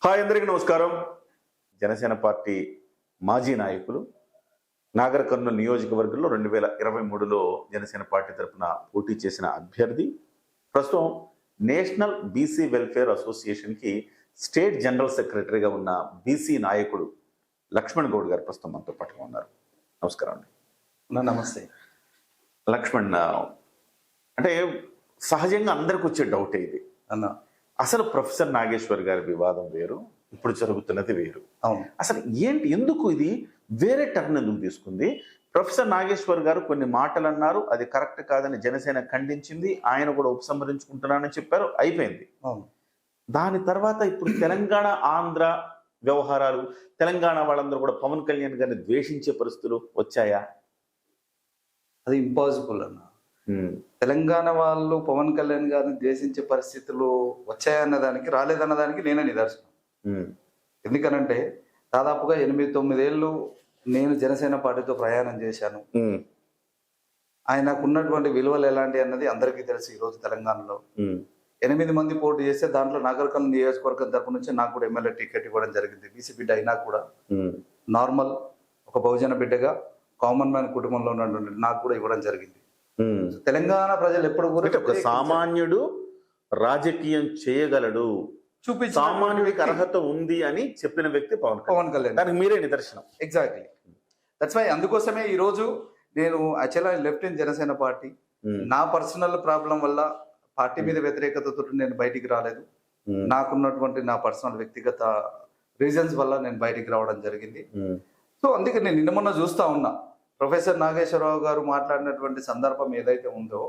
Hi అందరికీ నమస్కారం. Janasena party మాజీ నాయకులు నాగర్ కర్నూలు నియోజకవర్గంలో 2023లో జనసేన పార్టీ తరఫున పోటీ చేసిన అభ్యర్థి ప్రస్తుతం నేషనల్ బీసీ వెల్ఫేర్ అసోసియేషన్కి స్టేట్ జనరల్ సెక్రటరీగా ఉన్న బీసీ నాయకుడు లక్ష్మణ్ గౌడ్ గారు ప్రస్తుతం మనతో పాటుగా ఉన్నారు. నమస్కారం అండి. నమస్తే లక్ష్మణ్, అంటే సహజంగా అందరికి వచ్చే డౌటే ఇది అన్న. అసలు ప్రొఫెసర్ నాగేశ్వర్ గారి వివాదం వేరు, ఇప్పుడు జరుగుతున్నది వేరు. అవును, అసలు ఏంటి, ఎందుకు ఇది వేరే టర్న్ ఎందుకు తీసుకుంది? ప్రొఫెసర్ నాగేశ్వర్ గారు కొన్ని మాటలు అన్నారు, అది కరెక్ట్ కాదని జనసేన ఖండించింది, ఆయన కూడా ఉపసంహరించుకుంటున్నానని చెప్పారు, అయిపోయింది. అవును. దాని తర్వాత ఇప్పుడు తెలంగాణ ఆంధ్ర వ్యవహారాలు, తెలంగాణ వాళ్ళందరూ కూడా పవన్ కళ్యాణ్ గారిని ద్వేషించే పరిస్థితులు వచ్చాయా? అది ఇంపాసిబుల్ అన్న. తెలంగాణ వాళ్ళు పవన్ కళ్యాణ్ గారిని ద్వేషించే పరిస్థితులు వచ్చాయన్న దానికి, రాలేదన్న దానికి నేనే నిదర్శనం. ఎందుకనంటే దాదాపుగా 8-9 ఏళ్ళు నేను జనసేన పార్టీతో ప్రయాణం చేశాను. ఆయనకు ఉన్నటువంటి విలువలు ఎలాంటి అన్నది అందరికీ తెలుసు. ఈరోజు తెలంగాణలో 8 మంది పోటీ చేస్తే దాంట్లో నాగర్ కర్నూలు నియోజకవర్గం తరపు నుంచి నాకు కూడా ఎమ్మెల్యే టికెట్ ఇవ్వడం జరిగింది. బీసీ బిడ్డ అయినా కూడా నార్మల్ ఒక బహుజన బిడ్డగా కామన్ మ్యాన్ కుటుంబంలో ఉన్నటువంటి నాకు కూడా ఇవ్వడం జరిగింది. తెలంగాణ ప్రజలు ఎప్పుడు కూడా ఒక సామాన్యుడు రాజకీయం చేయగలడు, చూపించి సామాన్యుడికి అర్హత ఉంది అని చెప్పిన వ్యక్తి పవన్ కళ్యాణ్. దానికి మీరే నిదర్శనం. Exactly, that's why. అందుకోసమే ఈ రోజు నేను యాక్చువల్గా లెఫ్ట్ ఇన్ జనసేన పార్టీ. నా పర్సనల్ ప్రాబ్లం వల్ల పార్టీ మీద వ్యతిరేకతతో నేను బయటికి రాలేదు. నాకున్నటువంటి నా పర్సనల్ వ్యక్తిగత రీజన్స్ వల్ల నేను బయటికి రావడం జరిగింది. సో అందుకే నేను నిన్న మొన్న చూస్తా ఉన్నా, ప్రొఫెసర్ నాగేశ్వరరావు గారు మాట్లాడినటువంటి సందర్భం ఏదైతే ఉందో,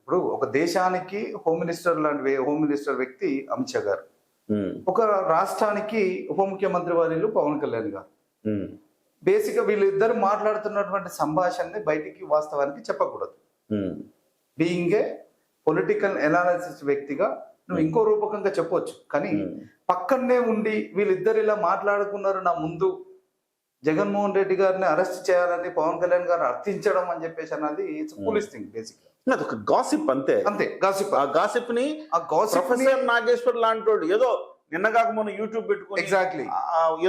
ఇప్పుడు ఒక దేశానికి హోమ్ మినిస్టర్ వ్యక్తి అమిత్ షా గారు, ఒక రాష్ట్రానికి ఉప ముఖ్యమంత్రి వారిలు పవన్ కళ్యాణ్ గారు. బేసిక్ గా వీళ్ళిద్దరు మాట్లాడుతున్నటువంటి సంభాషణని బయటికి వాస్తవానికి చెప్పకూడదు. బీయింగ్ ఏ పొలిటికల్ ఎనాలిసిస్ వ్యక్తిగా నువ్వు ఇంకో రూపకంగా చెప్పొచ్చు, కానీ పక్కనే ఉండి వీళ్ళిద్దరు ఇలా మాట్లాడుకున్నారు నా ముందు, జగన్మోహన్ రెడ్డి గారిని అరెస్ట్ చేయాలని పవన్ కళ్యాణ్ గారు అర్థించడం అని చెప్పేసి అన్నది ఇట్స్ ఫూలిష్ థింగ్. బేసిక్ గా అదొక గాసిప్, అంతే గాసిప్. ఆ గాసిప్ ని ప్రొఫెసర్ నాగేశ్వర్ లాంటి ఏదో నిన్న కాక మొన్న యూట్యూబ్ పెట్టుకుని ఎగ్జాక్ట్లీ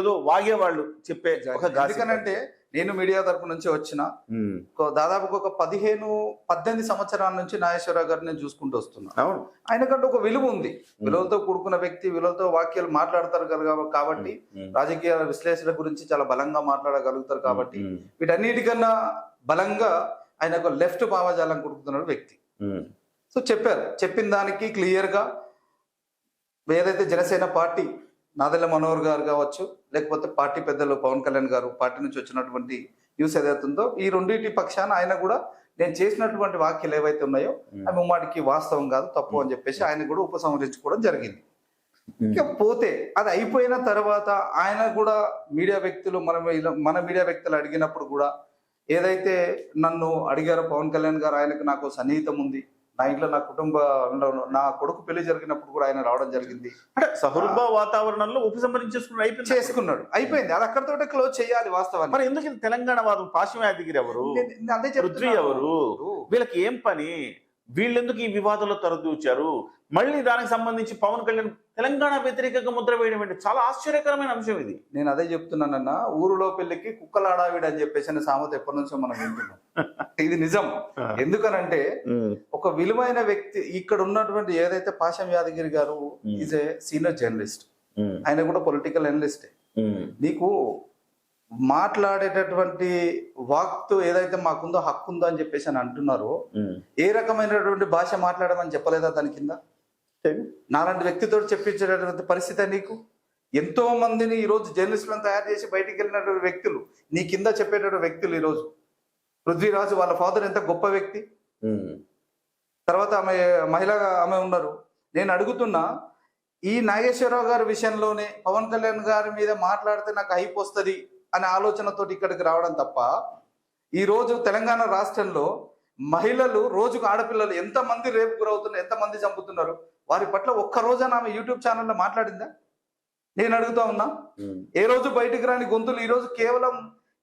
ఏదో వాగేవాళ్ళు చెప్పే ఒక గాసిప్. ఎందుకనంటే నేను మీడియా తరపు నుంచి వచ్చిన దాదాపు ఒక 15-18 సంవత్సరాల నుంచి నాగేశ్వరరావు గారిని నేను చూసుకుంటూ వస్తున్నా. ఆయనకంటే ఒక విలువ ఉంది, విలువలతో కూడుకున్న వ్యక్తి, విలువలతో వాక్యాలు మాట్లాడతారు కాబట్టి, రాజకీయ విశ్లేషణ గురించి చాలా బలంగా మాట్లాడగలుగుతారు కాబట్టి, వీటన్నిటికన్నా బలంగా ఆయన ఒక లెఫ్ట్ భావజాలం కొడుకుతున్న వ్యక్తి. సో చెప్పిన దానికి క్లియర్ గా ఏదైతే జనసేన పార్టీ నాదెళ్ల మనోహర్ గారు కావచ్చు, లేకపోతే పార్టీ పెద్దలు పవన్ కళ్యాణ్ గారు, పార్టీ నుంచి వచ్చినటువంటి న్యూస్ ఏదైతే ఉందో, ఈ రెండింటి పక్షాన ఆయన కూడా నేను చేసినటువంటి వాక్యాలు ఏవైతే ఉన్నాయో అవి ముమ్మాటికి వాస్తవం కాదు, తప్పు అని చెప్పేసి ఆయన కూడా ఉపసంహరించుకోవడం జరిగింది. ఇక పోతే అది అయిపోయిన తర్వాత ఆయన కూడా మీడియా వ్యక్తులు మన మీడియా వ్యక్తులు అడిగినప్పుడు కూడా ఏదైతే నన్ను అడిగారో పవన్ కళ్యాణ్ గారు, ఆయనకు నాకు సన్నిహితం ఉంది, నా ఇంట్లో నా కుటుంబంలో నా కొడుకు పెళ్లి జరిగినప్పుడు కూడా ఆయన రావడం జరిగింది. అంటే సహృద వాతావరణంలో ఉపసంహరించేసుకున్నాడు, అయిపోయింది. అది అక్కడితోటే క్లోజ్ చేయాలి వాస్తవాన్ని. మరి ఎందుకు తెలంగాణ వాదం? పాశ్వం యాదగిరి ఎవరు, అదే పృథ్వీ ఎవరు, వీళ్ళకి ఏం పని? వీళ్ళెందుకు ఈ వివాదంలో తరదూచారు? మళ్ళీ దానికి సంబంధించి పవన్ కళ్యాణ్ తెలంగాణ వ్యతిరేకంగా ముద్ర వేయడం అంటే చాలా ఆశ్చర్యకరమైన అంశం ఇది. నేను అదే చెప్తున్నానన్న, ఊరులో పెళ్లికి కుక్కలాడావిడ అని చెప్పేసి సామెత ఎప్పటి నుంచో మనం వింటున్నాం. ఇది నిజం. ఎందుకనంటే ఒక విలువైన వ్యక్తి ఇక్కడ ఉన్నటువంటి ఏదైతే పాశం యాదగిరి గారు ఈజ్ ఏ సీనియర్ జర్నలిస్ట్, ఆయన కూడా పొలిటికల్ అనలిస్టే. నీకు మాట్లాడేటటువంటి వాక్తో ఏదైతే మాకుందో హక్కు ఉందో అని చెప్పేసి అని అంటున్నారో, ఏ రకమైనటువంటి భాష మాట్లాడమని చెప్పలేదా దాని కింద? నాలాంటి వ్యక్తితో చెప్పించేటటువంటి పరిస్థితి నీకు. ఎంతో మందిని ఈరోజు జర్నలిస్టులను తయారు చేసి బయటికి వెళ్ళినటువంటి వ్యక్తులు, నీ కింద చెప్పేటటువంటి వ్యక్తులు ఈరోజు పృథ్వీరాజు వాళ్ళ ఫాదర్ ఎంత గొప్ప వ్యక్తి, తర్వాత ఆమె మహిళగా ఆమె ఉన్నారు. నేను అడుగుతున్నా, ఈ నాగేశ్వరరావు గారి విషయంలోనే పవన్ కళ్యాణ్ గారి మీద మాట్లాడితే నాకు హైప్ వస్తుంది అనే ఆలోచనతో ఇక్కడికి రావడం తప్ప, ఈ రోజు తెలంగాణ రాష్ట్రంలో మహిళలు రోజుకు ఆడపిల్లలు ఎంతమంది రేపు గురవుతున్నారు, ఎంతమంది చంపుతున్నారు, వారి పట్ల ఒక్క రోజున ఆమె యూట్యూబ్ ఛానల్లో మాట్లాడిందా? నేను అడుగుతా ఉన్నా. ఏ రోజు బయటికి రాని గొంతులు ఈ రోజు కేవలం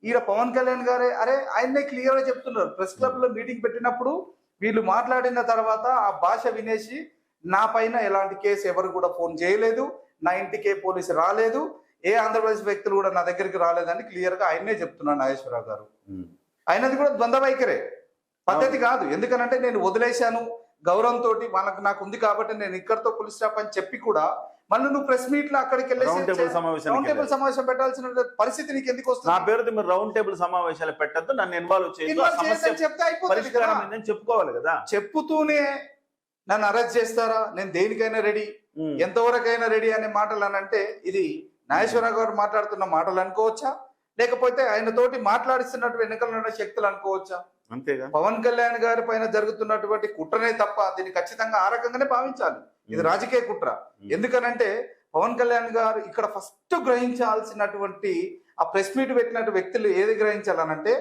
ఈడ పవన్ కళ్యాణ్ గారే, అరే ఆయన్నే క్లియర్ గా చెప్తున్నారు. ప్రెస్ క్లబ్ లో మీటింగ్ పెట్టినప్పుడు వీళ్ళు మాట్లాడిన తర్వాత ఆ భాష వినేసి నా పైన ఎలాంటి కేసు ఎవరు కూడా ఫోన్ చేయలేదు, నా ఇంటికే పోలీసు రాలేదు, ఏ ఆంధ్రప్రదేశ్ వ్యక్తులు కూడా నా దగ్గరికి రాలేదని క్లియర్ గా ఆయన్నే చెప్తున్నాడు నాగేశ్వరరావు గారు. ఆయనది కూడా ద్వంద్వ వైఖరే, పద్ధతి కాదు. ఎందుకనంటే నేను వదిలేశాను గౌరవంతో, వాళ్ళకి నాకు ఉంది కాబట్టి నేను ఇక్కడతో పులిస్ స్టాప్ అని చెప్పి కూడా మళ్ళీ నువ్వు ప్రెస్ మీట్ లో అక్కడికి వెళ్ళేసి రౌండ్ టేబుల్ సమావేశం పెట్టాల్సిన పరిస్థితి నీకు ఎందుకు వస్తుంది? నా పేరుతో మీరు రౌండ్ టేబుల్ సమావేశాలు పెట్టద్దు, నన్ను ఇన్వాల్వ్ చెప్తే అయిపోతుంది. చెప్పుకోవాలి కదా. చెప్పుతూనే నన్ను అరెస్ట్ చేస్తారా, నేను దేనికైనా రెడీ, ఎంతవరకైనా రెడీ అనే మాటలు అని అంటే ఇది నాగేశ్వరరావు గారు మాట్లాడుతున్న మాటలు అనుకోవచ్చా, లేకపోతే ఆయన తోటి మాట్లాడిస్తున్నట్టు వెనుకలు ఉన్న శక్తులు అనుకోవచ్చా? అంతేగా. పవన్ కళ్యాణ్ గారి పైన జరుగుతున్నటువంటి కుట్రనే తప్ప దీన్ని ఖచ్చితంగా ఆ రకంగానే భావించాలి. ఇది రాజకీయ కుట్ర. ఎందుకనంటే పవన్ కళ్యాణ్ గారు ఇక్కడ ఫస్ట్ గ్రహించాల్సినటువంటి ఆ ప్రెస్ మీట్ పెట్టినట్టు వ్యక్తులు ఏది గ్రహించాలనంటే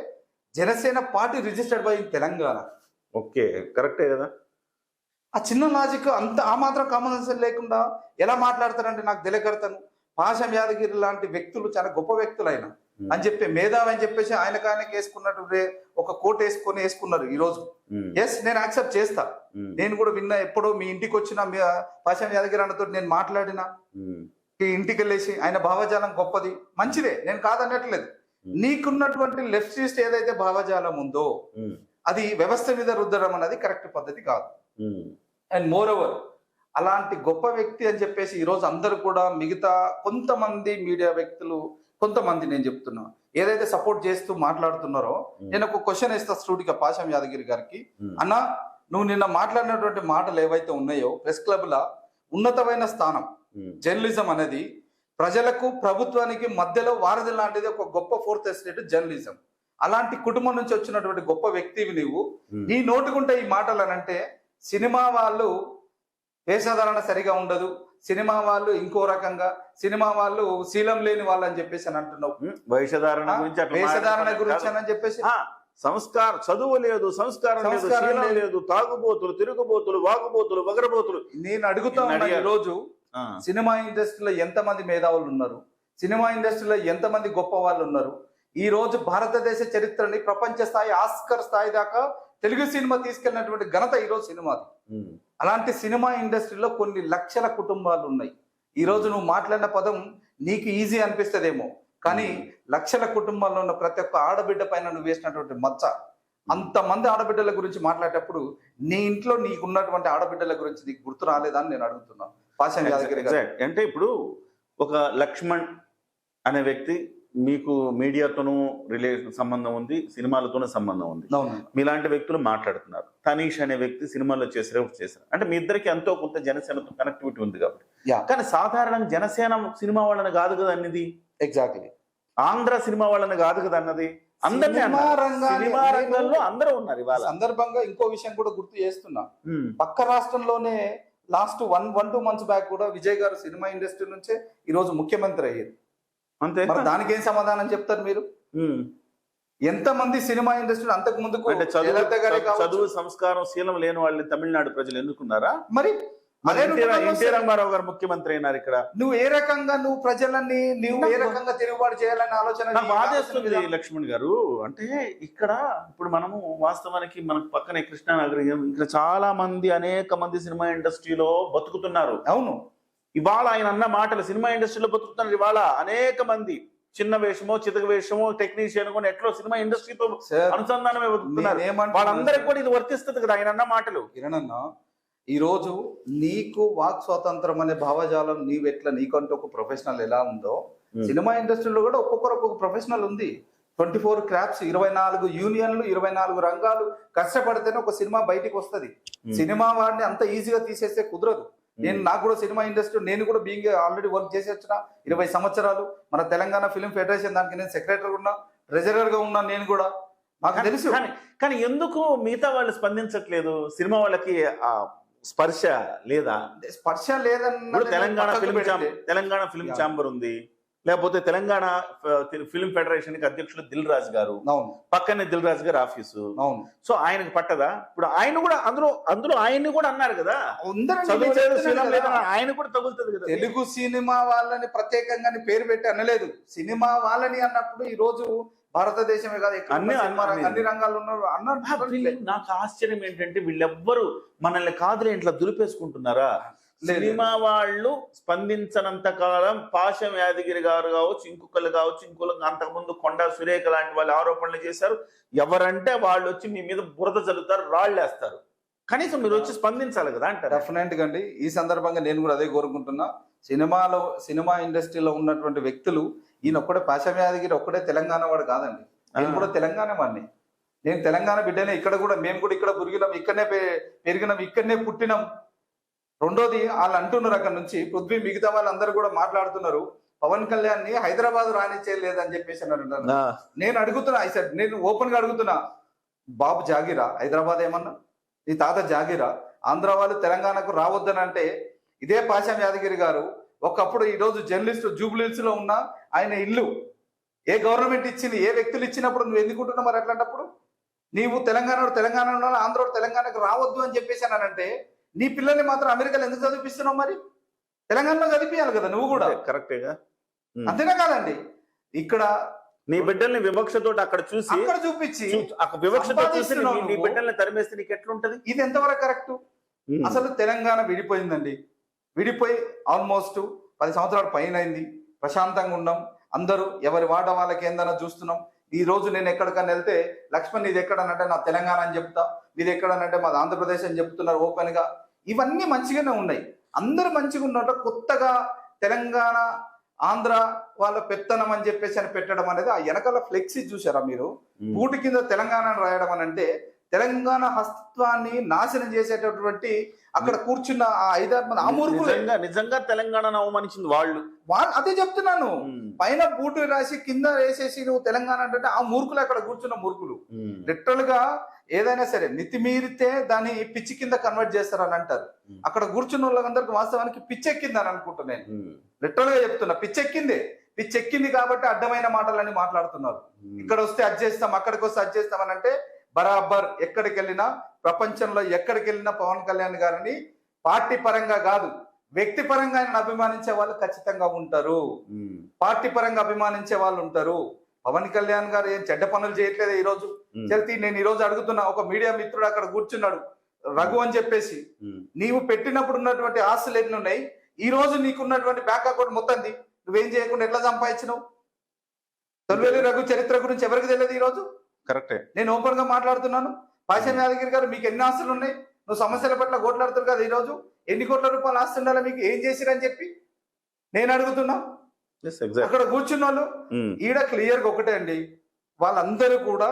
Janasena party registered by Telangana. Okay, కరెక్టే కదా. ఆ చిన్న లాజిక్ అంత ఆ మాత్రం కామన్ సెన్స్ లేకుండా ఎలా మాట్లాడతారంటే నాకు తెలియకడతాను. పాషం యాదగిరి లాంటి వ్యక్తులు చాలా గొప్ప వ్యక్తులు ఆయన అని చెప్పి మేధావి అని చెప్పేసి ఆయనకి వేసుకున్నట్టు ఒక కోట్ వేసుకున్నారు ఈ రోజు. ఎస్, నేను యాక్సెప్ట్ చేస్తా. నేను కూడా విన్నా, ఎప్పుడో మీ ఇంటికి వచ్చిన పాషం యాదగిరి అన్నతో నేను మాట్లాడినా, ఇంటికి వెళ్ళేసి ఆయన భావజాలం గొప్పది మంచిదే, నేను కాదనట్లేదు. నీకున్నటువంటి లెఫ్టిస్ట్ ఏదైతే భావజాలం ఉందో అది వ్యవస్థ మీద రుద్దడం అనేది కరెక్ట్ పద్ధతి కాదు. అండ్ మోర్ ఓవర్ అలాంటి గొప్ప వ్యక్తి అని చెప్పేసి ఈరోజు అందరూ కూడా మిగతా కొంతమంది మీడియా వ్యక్తులు, కొంతమంది నేను చెప్తున్నా ఏదైతే సపోర్ట్ చేస్తూ మాట్లాడుతున్నారో, నేను ఒక క్వశ్చన్ వేస్తా స్టూడిగా పాషం యాదగిరి గారికి. అన్న, నువ్వు నిన్న మాట్లాడినటువంటి మాటలు ఏవైతే ఉన్నాయో, ప్రెస్ క్లబ్ లా ఉన్నతమైన స్థానం జర్నలిజం అనేది ప్రజలకు ప్రభుత్వానికి మధ్యలో వారధి లాంటిది, ఒక గొప్ప ఫోర్త్ ఎస్టేట్ జర్నలిజం. అలాంటి కుటుంబం నుంచి వచ్చినటువంటి గొప్ప వ్యక్తివి నీవు, నీ నోటుకుంటే ఈ మాటలు అనంటే సినిమా వాళ్ళు వేషధారణ సరిగా ఉండదు, సినిమా వాళ్ళు ఇంకో రకంగా, సినిమా వాళ్ళు శీలం లేని వాళ్ళు అని చెప్పేసి అని అంటున్నావు. వేషధారణ గురించి అని చెప్పేసి సంస్కారం, చదువు లేదు, సంస్కారం లేదు, తాగుబోతులు, తిరుగుబోతులు, వాగుబోతులు, వగరబోతులు. నేను అడుగుతా ఉన్నా ఈ రోజు సినిమా ఇండస్ట్రీలో ఎంతమంది మేధావులు ఉన్నారు, సినిమా ఇండస్ట్రీలో ఎంతమంది గొప్ప వాళ్ళు ఉన్నారు. ఈ రోజు భారతదేశ చరిత్రని ప్రపంచ స్థాయి, ఆస్కర్ స్థాయి దాకా తెలుగు సినిమా తీసుకెళ్ళినటువంటి ఘనత ఈ రోజు సినిమాది. అలాంటి సినిమా ఇండస్ట్రీలో కొన్ని లక్షల కుటుంబాలు ఉన్నాయి. ఈ రోజు నువ్వు మాట్లాడిన పదం నీకు ఈజీ అనిపిస్తుందేమో, కానీ లక్షల కుటుంబాల్లో ఉన్న ప్రతి ఒక్క ఆడబిడ్డ పైన నువ్వు వేసినటువంటి మచ్చ. అంతమంది ఆడబిడ్డల గురించి మాట్లాడేటప్పుడు నీ ఇంట్లో నీకున్నటువంటి ఆడబిడ్డల గురించి నీకు గుర్తు రాలేదని నేను అడుగుతున్నాను పాషం యాదగిరి గారు. అంటే ఇప్పుడు ఒక లక్ష్మణ్ అనే వ్యక్తి మీకు మీడియాతోనూ సంబంధం ఉంది, సినిమాలతోనూ సంబంధం ఉంది, మీలాంటి వ్యక్తులు మాట్లాడుతున్నారు. తనీష్ అనే వ్యక్తి సినిమాల్లో చేశారు. అంటే మీ ఇద్దరికి ఎంతో కొంత జనసేనతో కనెక్టివిటీ ఉంది కాబట్టి. కానీ సాధారణంగా జనసేన సినిమా వాళ్ళని కాదు కదా అన్నది, ఎగ్జాక్ట్లీ ఆంధ్ర సినిమా వాళ్ళని కాదు కదా అన్నది. సినిమా రంగంలో అందరూ ఉన్నారు. ఇవాళ సందర్భంగా ఇంకో విషయం కూడా గుర్తు చేస్తున్నా, పక్క రాష్ట్రంలోనే లాస్ట్ 1-2 months బ్యాక్ కూడా విజయ్ గారు సినిమా ఇండస్ట్రీ నుంచే ఈ రోజు ముఖ్యమంత్రి అయ్యారు. అంతే, దానికి ఏం సమాధానం చెప్తారు మీరు? ఎంతమంది సినిమా ఇండస్ట్రీ అంతకు ముందుకు చదువు, సంస్కారం, శీలం లేని వాళ్ళని తమిళనాడు ప్రజలు ఎన్నుకున్నారా? మరి ఎన్టీ రామారావు గారు ముఖ్యమంత్రి అయినారు. ఇక్కడ నువ్వు ఏ రకంగా నువ్వు ప్రజలని నువ్వు ఏ రకంగా తిరుగుబాటు చేయాలని ఆలోచన బాధేస్తుంది లక్ష్మణ్ గారు. అంటే ఇక్కడ ఇప్పుడు మనము వాస్తవానికి మనకు పక్కనే కృష్ణానగరి, ఇక్కడ చాలా మంది, అనేక మంది సినిమా ఇండస్ట్రీలో బతుకుతున్నారు. అవును, ఇవాళ ఆయన అన్న మాటలు సినిమా ఇండస్ట్రీలో బతుకుతున్నారు. ఇవాళ అనేక మంది చిన్న వేషమో, చితక వేషమో, టెక్నీషియన్ కూడా ఎట్లో సినిమా ఇండస్ట్రీతో అనుసంధానమే బతుకుతున్నారు. వాళ్ళందరికీ కూడా ఇది వర్తిస్తుంది కదా ఆయన అన్న మాటలు. కిరణ్, ఈ రోజు నీకు వాక్ స్వాతంత్రం అనే భావజాలం నీవెట్లా, నీకంటూ ఒక ప్రొఫెషనల్ ఎలా ఉందో, సినిమా ఇండస్ట్రీలో కూడా ఒక్కొక్కరు ఒక్కొక్క ప్రొఫెషనల్ ఉంది. 24 క్రాఫ్ట్స్, 24 యూనియన్లు, 24 రంగాలు కష్టపడితేనే ఒక సినిమా బయటికి వస్తుంది. సినిమా వాడిని అంత ఈజీగా తీసేస్తే కుదరదు. నాకు కూడా సినిమా ఇండస్ట్రీ, నేను కూడా బీయింగ్ ఆల్రెడీ వర్క్ చేసి వచ్చిన 20 సంవత్సరాలు. మన తెలంగాణ ఫిలిం ఫెడరేషన్ దానికి నేను సెక్రటరీ ఉన్నా, ట్రెజరర్ గా ఉన్నా. నేను కూడా మాకు తెలుసు. కానీ ఎందుకు మిగతా వాళ్ళు స్పందించట్లేదు? సినిమా వాళ్ళకి స్పర్శ లేదా? స్పర్శ లేదన్న తెలంగాణ ఫిలిం ఛాంబర్ ఉంది, లేకపోతే తెలంగాణ ఫిలిం ఫెడరేషన్ కి అధ్యక్షులు దిల్ రాజు గారు, పక్కనే దిల్ రాజు గారు ఆఫీసు. సో ఆయనకు పట్టదా? ఇప్పుడు ఆయన కూడా అందులో ఆయన్ని కూడా అన్నారు కదా, ఆయన కూడా తగులుతుంది కదా. తెలుగు సినిమా వాళ్ళని ప్రత్యేకంగా పేరు పెట్టి అనలేదు, సినిమా వాళ్ళని అన్నప్పుడు ఈ రోజు భారతదేశమే కాదు అన్ని రంగాల్లో ఉన్నారు అన్నారు. నాకు ఆశ్చర్యం ఏంటంటే వీళ్ళెవ్వరు మనల్ని కాదులే ఇట్లా దులిపేసుకుంటున్నారా? సినిమా వాళ్ళు స్పందించనంత కాలం పాశం యాదగిరి గారు కావచ్చు, ఇంకొకరు కావచ్చు, ఇంకొకరు అంతకుముందు కొండా సురేఖ లాంటి వాళ్ళు ఆరోపణలు చేశారు. ఎవరంటే వాళ్ళు వచ్చి మీ మీద బురద చల్లుతారు, రాళ్ళేస్తారు. కనీసం మీరు వచ్చి స్పందించాలి కదా అంటారు. డెఫినెట్ గా అండి. ఈ సందర్భంగా నేను కూడా అదే కోరుకుంటున్నా. సినిమా ఇండస్ట్రీలో ఉన్నటువంటి వ్యక్తులు, ఈయన ఒక్కడే పాశం యాదగిరి ఒక్కడే తెలంగాణ వాడు కాదండి. నేను కూడా తెలంగాణ వాడిని. నేను తెలంగాణ బిడ్డనే. ఇక్కడ కూడా మేము కూడా ఇక్కడ పురిగినాం, ఇక్కడనే పెరిగినాం, ఇక్కడనే పుట్టినాం. రెండోది వాళ్ళు అంటున్నారు అక్కడ నుంచి పృథ్వీ, మిగతా వాళ్ళందరూ కూడా మాట్లాడుతున్నారు పవన్ కళ్యాణ్ ని హైదరాబాద్ రానిచ్చేయలేదని చెప్పేసి అన్నారు. నేను అడుగుతున్నా, నేను ఓపెన్ గా అడుగుతున్నా, బాబు జాగిరా హైదరాబాద్ ఏమన్నా? నీ తాత జాగిరా? ఆంధ్ర వాళ్ళు తెలంగాణకు రావద్దని అంటే ఇదే పాశం యాదగిరి గారు ఒకప్పుడు ఈ రోజు జర్నలిస్ట్ జూబ్లీహిల్స్ లో ఉన్న ఆయన ఇల్లు ఏ గవర్నమెంట్ ఇచ్చింది, ఏ వ్యక్తులు ఇచ్చినప్పుడు నువ్వు ఎందుకుంటున్నావు? మరి అట్లాంటప్పుడు నీవు తెలంగాణలో ఆంధ్ర తెలంగాణకు రావద్దు అని చెప్పేసి అనంటే నీ పిల్లల్ని మాత్రం అమెరికాలో ఎందుకు చదివిస్తున్నావు? మరి తెలంగాణలో చదివియాలి కదా నువ్వు కూడా. కరెక్టేగా. అంతేనా కాదండి? ఇక్కడ నీ బిడ్డల్ని వివక్షతో అక్కడ చూసి అక్కడ చూపించి వివక్షతో చూసి నీ బిడ్డల్ని తరిమేస్తే నీకు ఎట్లుంటది? ఇది ఎంతవరకు కరెక్ట్? అసలు తెలంగాణ విడిపోయిందండి. విడిపోయి ఆల్మోస్ట్ 10 సంవత్సరాల పైన అయింది. ప్రశాంతంగా ఉన్నాం, అందరూ ఎవరి వాట వాళ్ళకి ఏందన్నా చూస్తున్నాం. ఈ రోజు నేను ఎక్కడికన్నా వెళ్తే లక్ష్మణ్ నీది ఎక్కడనంటే నా తెలంగాణ అని చెప్తా, మీది ఎక్కడనంటే మాది ఆంధ్రప్రదేశ్ అని చెప్తున్నారు ఓపెన్ గా. ఇవన్నీ మంచిగానే ఉన్నాయి, అందరు మంచిగా ఉన్నట్టు. కొత్తగా తెలంగాణ ఆంధ్ర వాళ్ళ పెత్తనం అని చెప్పేసి అని పెట్టడం అనేది, ఆ వెనకాల ఫ్లెక్సీ చూసారా మీరు? పూటి కింద తెలంగాణ రాయడం అని అంటే తెలంగాణ హస్తత్వాన్ని నాశనం చేసేటటువంటి అక్కడ కూర్చున్న ఆ 5-6 మంది అమూర్ఖులు. నిజంగా తెలంగాణను అవమానించింది వాళ్ళు. అదే చెప్తున్నాను. పైన బూటు రాసి కింద వేసేసి నువ్వు తెలంగాణ అంటే ఆ మూర్ఖులు అక్కడ కూర్చున్న మూర్ఖులు. లిటరల్ గా ఏదైనా సరే మితిమీరితే దాన్ని పిచ్చి కింద కన్వర్ట్ చేస్తారని అంటారు. అక్కడ కూర్చున్న వాళ్ళందరికీ వాస్తవానికి పిచ్చెక్కింది అని అనుకుంటా. నేను లిటరల్ గా చెప్తున్నా, పిచ్చెక్కింది కాబట్టి అడ్డమైన మాటలన్నీ మాట్లాడుతున్నారు. ఇక్కడ వస్తే అది చేస్తాం, అక్కడికి వస్తే అది చేస్తాం అని అంటే బరాబర్ ఎక్కడికి వెళ్ళినా, ప్రపంచంలో ఎక్కడికి వెళ్ళినా పవన్ కళ్యాణ్ గారిని పార్టీ పరంగా కాదు, వ్యక్తి పరంగా ఆయన అభిమానించే వాళ్ళు ఖచ్చితంగా ఉంటారు. పార్టీ పరంగా అభిమానించే వాళ్ళు ఉంటారు. పవన్ కళ్యాణ్ గారు ఏం చెడ్డ పనులు చేయట్లేదు. ఈ రోజు చల్తి నేను ఈ రోజు అడుగుతున్నా, ఒక మీడియా మిత్రుడు అక్కడ కూర్చున్నాడు రఘు అని చెప్పేసి, నీవు పెట్టినప్పుడు ఉన్నటువంటి ఆస్తులు ఎన్ని ఉన్నాయి, ఈ రోజు నీకున్నటువంటి బ్యాంక్ అకౌంట్ మొత్తంది నువ్వేం చేయకుండా ఎట్లా సంపాదించినావు? తొలివేలి రఘు చరిత్ర గురించి ఎవరికి తెలియదు ఈ రోజు. కరెక్టే. నేను ఓపెన్ గా మాట్లాడుతున్నాను. పాశం యాదగిరి గారు మీకు ఎన్ని ఆస్తులు ఉన్నాయి? నువ్వు సమస్యల పట్ల కోట్లాడుతారు కదా, ఈ రోజు ఎన్ని కోట్ల రూపాయలు ఆస్తి ఉండాలి మీకు? ఏం చేసిరని చెప్పి నేను అడుగుతున్నా. అక్కడ కూర్చున్న వాళ్ళు ఈడ క్లియర్ గా ఒకటే అండి, వాళ్ళందరూ కూడా